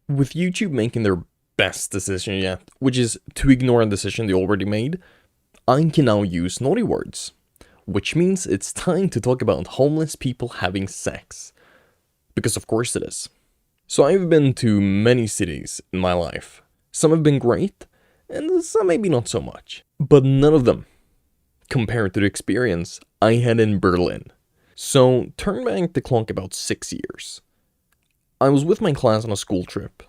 With YouTube making their best decision yet, which is to ignore a decision they already made, I can now use naughty words. Which means it's time to talk about homeless people having sex. Because of course it is. So I've been to many cities in my life. Some have been great, and some maybe not so much. But none of them compared to the experience I had in Berlin. So turn back the clock about 6 years. I was with my class on a school trip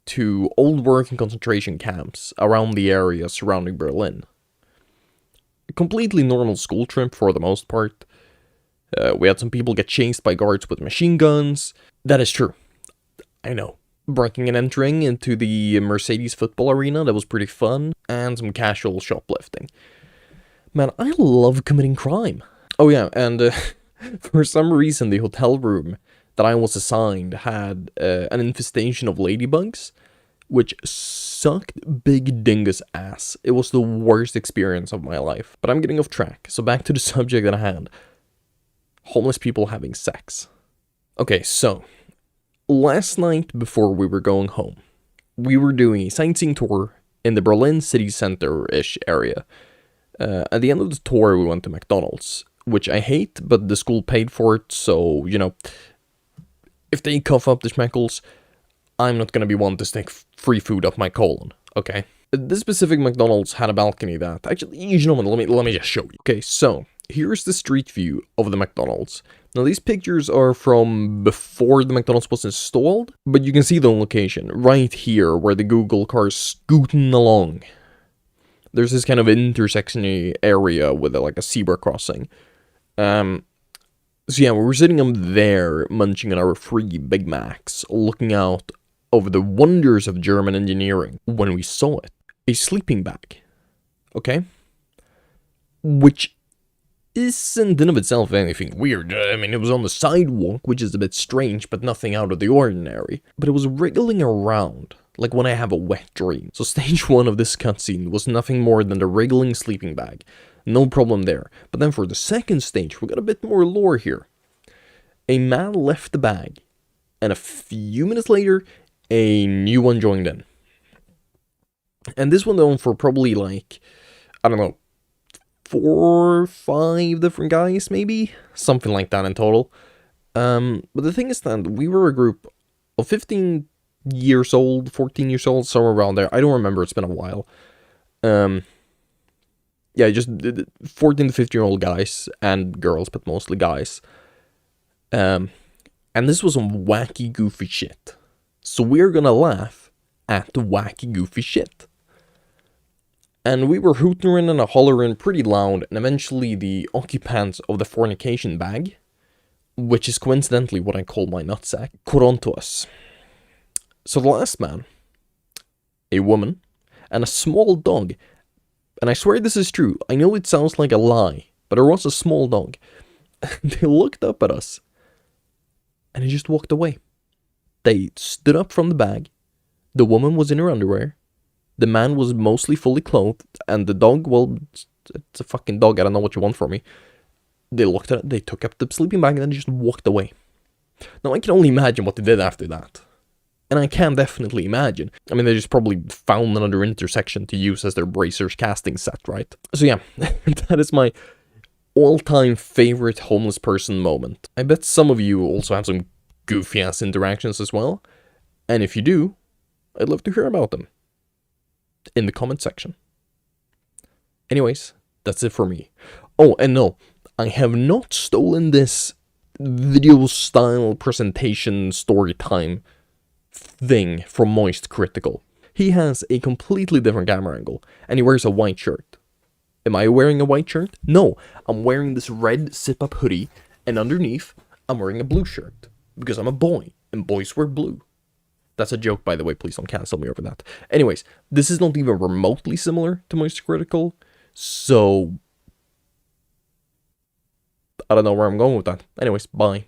to old working concentration camps around the area surrounding Berlin. A completely normal school trip for the most part. We had some people get chased by guards with machine guns. That is true. I know. Breaking and entering into the Mercedes football arena, that was pretty fun. And some casual shoplifting. Man, I love committing crime. Oh yeah, and for some reason the hotel room that I was assigned had an infestation of ladybugs, which sucked big dingus ass. It was the worst experience of my life. But I'm getting off track, so back to the subject at hand. Homeless people having sex. Okay, so, last night before we were going home, we were doing a sightseeing tour in the Berlin city center-ish area. At the end of the tour, we went to McDonald's, which I hate, but the school paid for it, so, you know, if they cough up the schmeckles, I'm not gonna be one to stick free food up my colon, okay? This specific McDonald's had a balcony that, actually, you know what, let me just show you. Okay, so, here's the street view of the McDonald's. Now, these pictures are from before the McDonald's was installed, but you can see the location, right here, where the Google car is scooting along. There's this kind of intersection area with like a zebra crossing. So yeah, we were sitting up there, munching on our free Big Macs, looking out over the wonders of German engineering, when we saw it. A sleeping bag. Okay? Which isn't in of itself anything weird. I mean, it was on the sidewalk, which is a bit strange, but nothing out of the ordinary. But it was wriggling around, like when I have a wet dream. So stage 1 of this cutscene was nothing more than the wriggling sleeping bag. No problem there. But then for the second stage, we got a bit more lore here. A man left the bag, and a few minutes later, a new one joined in. And this went on for probably like, I don't know, 4 or 5 different guys, maybe? Something like that in total. But the thing is that we were a group of 15 years old, 14 years old, somewhere around there. I don't remember, it's been a while. Yeah, just 14 to 15-year-old guys and girls, but mostly guys. And this was some wacky, goofy shit. So we're gonna laugh at the wacky, goofy shit. And we were hooting and hollering pretty loud, and eventually the occupants of the fornication bag, which is coincidentally what I call my nutsack, caught on to us. So the last man, a woman, and a small dog, and I swear this is true, I know it sounds like a lie, but there was a small dog. They looked up at us, and they just walked away. They stood up from the bag, the woman was in her underwear, the man was mostly fully clothed, and the dog, well, it's a fucking dog, I don't know what you want from me. They looked at it, they took up the sleeping bag, and then just walked away. Now, I can only imagine what they did after that. And I can definitely imagine. I mean, they just probably found another intersection to use as their bracers casting set, right? So yeah, that is my all-time favorite homeless person moment. I bet some of you also have some goofy-ass interactions as well. And if you do, I'd love to hear about them in the comment section. Anyways, that's it for me. Oh, and no, I have not stolen this video-style presentation story time thing from Moist Critical. He has a completely different camera angle, and he wears a white shirt. Am I wearing a white shirt? No, I'm wearing this red zip-up hoodie, and underneath, I'm wearing a blue shirt, because I'm a boy, and boys wear blue. That's a joke, by the way, please don't cancel me over that. Anyways, this is not even remotely similar to Moist Critical, so I don't know where I'm going with that. Anyways, bye.